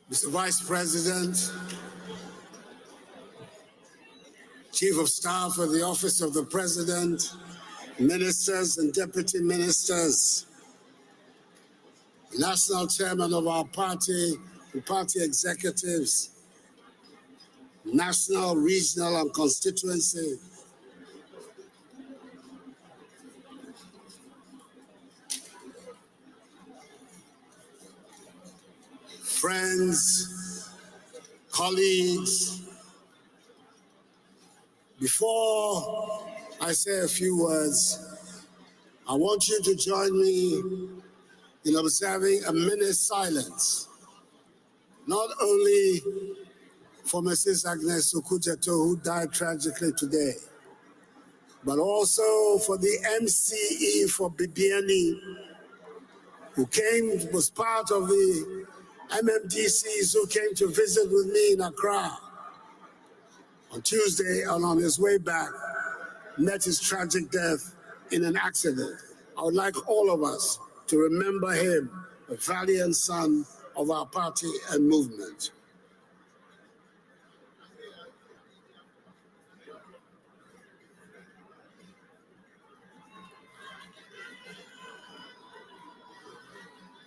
Mr. Vice President, Chief of Staff of the Office of the President, ministers and deputy ministers, national chairman of our party, and party executives, national, regional, and constituency, friends, colleagues. Before I say a few words, I want you to join me in observing a minute's silence, not only for Mrs. Agnes Okujeto, who died tragically today, but also for the MCE for Bibiani, who was part of the MMDCs who came to visit with me in Accra on Tuesday, and on his way back, met his tragic death in an accident. I would like all of us to remember him, a valiant son of our party and movement.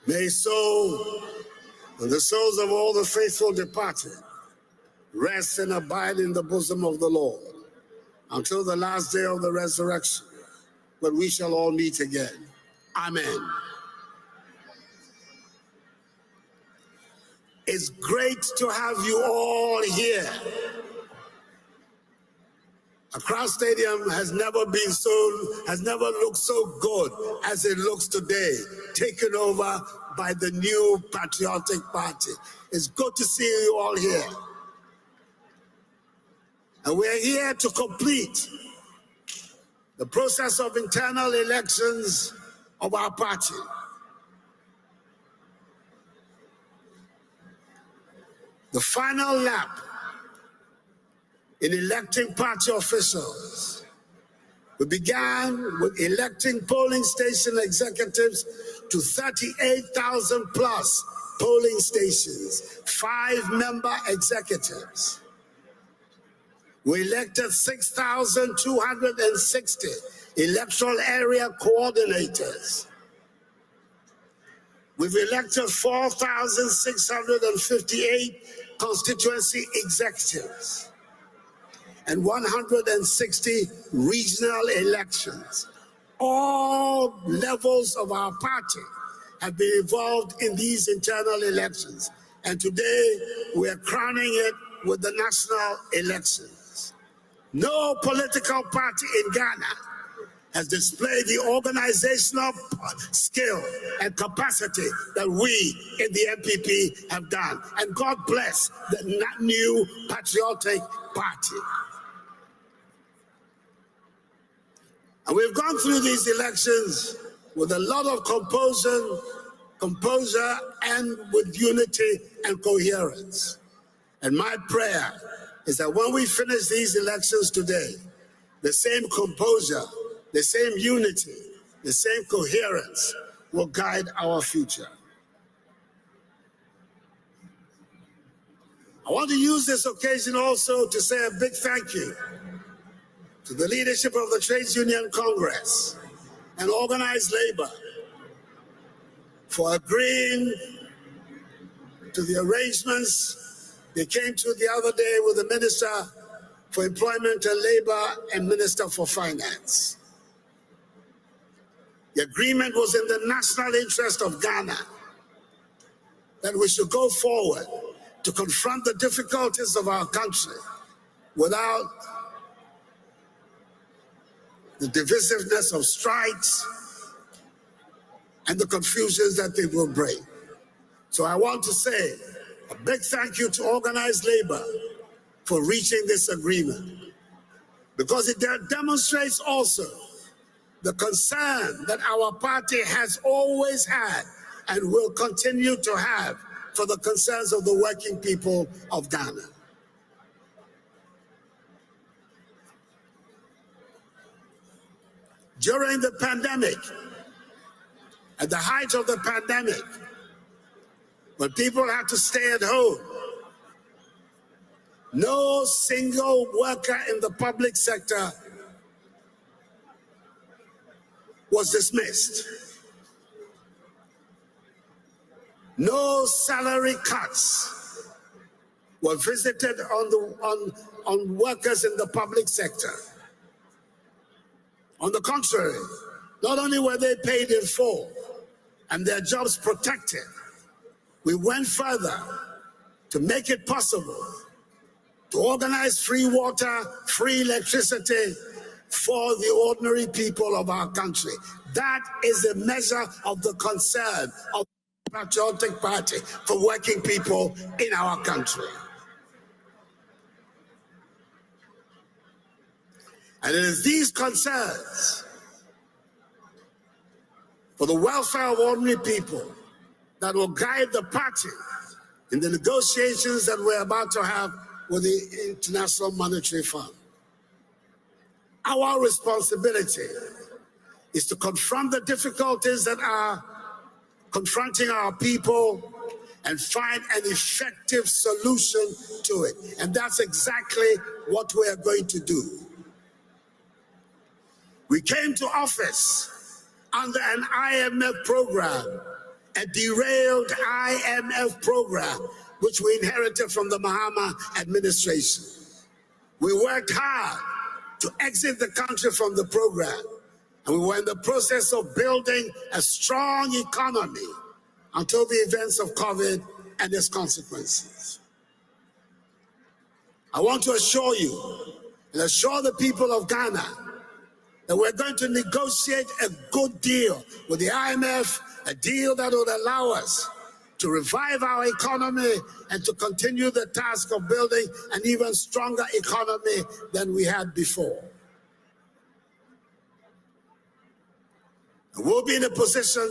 May his soul and the souls of all the faithful departed rest and abide in the bosom of the Lord until the last day of the resurrection, when we shall all meet again. Amen. It's great to have you all here. Accra Stadium has never looked so good as it looks today, taken over by the new patriotic party. It's good to see you all here. And we're here to complete the process of internal elections of our party. The final lap in electing party officials. We began with electing polling station executives to 38,000 plus polling stations, 5-member executives. We elected 6,260 electoral area coordinators. We've elected 4,658 constituency executives and 160 regional elections. All levels of our party have been involved in these internal elections. And today we are crowning it with the national elections. No political party in Ghana has displayed the organizational skill and capacity that we in the NPP have done. And God bless the new patriotic party. And we've gone through these elections with a lot of composure, and with unity and coherence. And my prayer is that when we finish these elections today, the same composure, the same unity, the same coherence will guide our future. I want to use this occasion also to say a big thank you to the leadership of the Trades Union Congress and organized labor for agreeing to the arrangements they came to the other day with the Minister for Employment and Labor and Minister for Finance. The agreement was in the national interest of Ghana that we should go forward to confront the difficulties of our country without the divisiveness of strikes and the confusions that they will bring. So I want to say a big thank you to organized labor for reaching this agreement, because it demonstrates also the concern that our party has always had and will continue to have for the concerns of the working people of Ghana. During the pandemic, at the height of the pandemic, but people had to stay at home. No single worker in the public sector was dismissed. No salary cuts were visited on workers in the public sector. On the contrary, not only were they paid in full and their jobs protected, we went further to make it possible to organize free water, free electricity for the ordinary people of our country. That is a measure of the concern of the Patriotic Party for working people in our country. And it is these concerns for the welfare of ordinary people that will guide the party in the negotiations that we're about to have with the International Monetary Fund. Our responsibility is to confront the difficulties that are confronting our people and find an effective solution to it. And that's exactly what we are going to do. We came to office under an IMF program, a derailed IMF program, which we inherited from the Mahama administration. We worked hard to exit the country from the program, and we were in the process of building a strong economy until the events of COVID and its consequences. I want to assure you and assure the people of Ghana that we're going to negotiate a good deal with the IMF, a deal that would allow us to revive our economy and to continue the task of building an even stronger economy than we had before. And we'll be in a position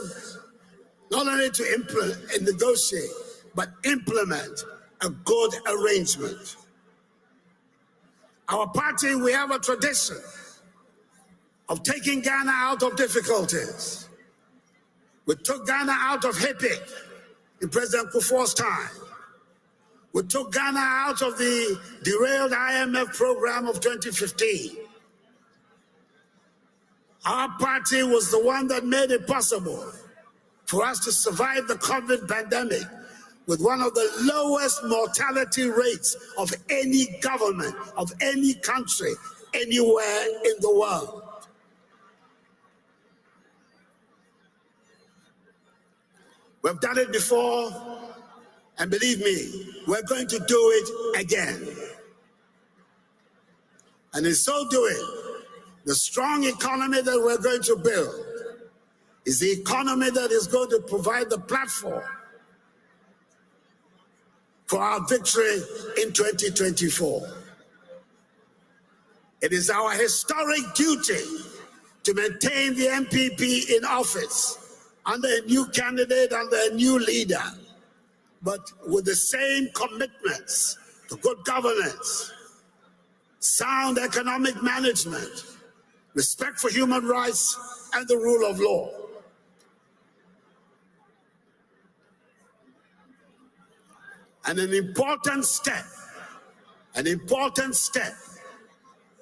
not only to implement and negotiate, but implement a good arrangement. Our party, we have a tradition of taking Ghana out of difficulties. We took Ghana out of HIPIC in President Akufo-Addo's time. We took Ghana out of the derailed IMF program of 2015. Our party was the one that made it possible for us to survive the COVID pandemic with one of the lowest mortality rates of any government, of any country, anywhere in the world. We've done it before, and believe me, we're going to do it again. And in so doing, the strong economy that we're going to build is the economy that is going to provide the platform for our victory in 2024. It is our historic duty to maintain the NPP in office under a new candidate, under a new leader, but with the same commitments to good governance, sound economic management, respect for human rights, and the rule of law. And an important step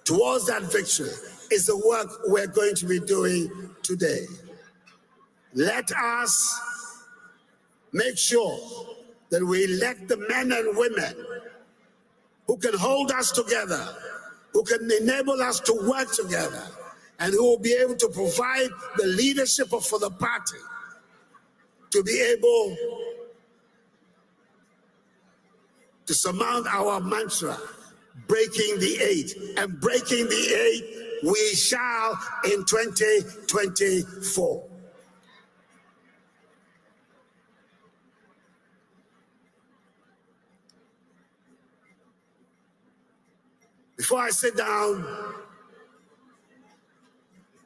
towards that victory is the work we're going to be doing today. Let us make sure that we elect the men and women who can hold us together, who can enable us to work together, and who will be able to provide the leadership for the party to be able to surmount our mantra, breaking the 8. And breaking the 8 we shall in 2024. Before I sit down,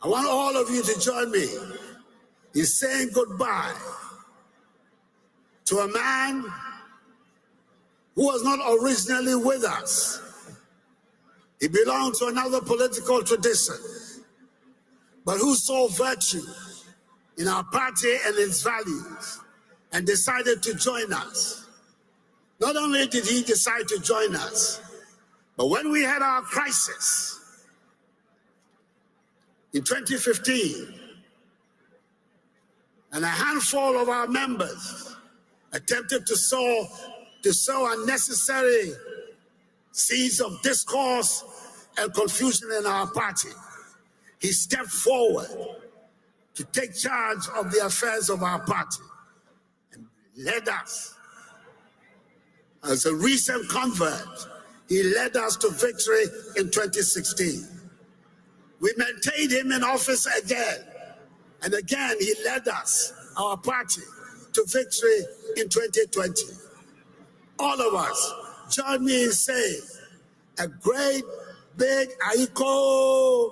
I want all of you to join me in saying goodbye to a man who was not originally with us. He belonged to another political tradition, but who saw virtue in our party and its values, and decided to join us. Not only did he decide to join us, but when we had our crisis in 2015, and a handful of our members attempted to sow unnecessary seeds of discourse and confusion in our party, he stepped forward to take charge of the affairs of our party and led us. As a recent convert, he led us to victory in 2016. We maintained him in office again, and again he led us, our party, to victory in 2020. All of us, join me in saying a great big Aiko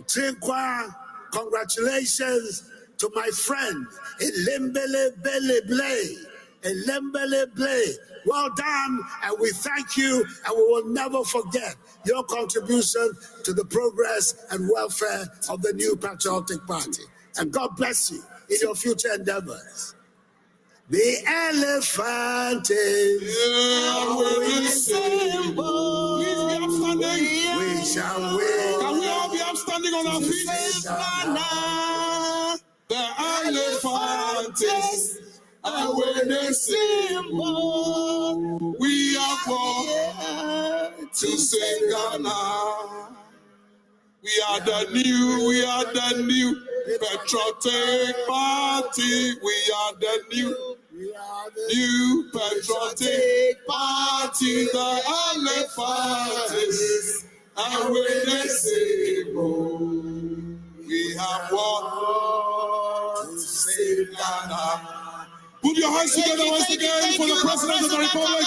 Trinkwa, congratulations to my friend Elembele Bele Blay. Elembele Blay. Well done, and we thank you, and we will never forget your contribution to the progress and welfare of the New Patriotic Party. And God bless you in your future endeavors. The elephant is our symbol. Please be upstanding. We shall win. Can we all be upstanding on our feet? The elephant is our winning symbol. We are born to sing Ghana. We are the new patriotic party. We are the new patriotic party. The elephant is our winning symbol. We have won to save Ghana. Put your hands together once again for the President of the Republic.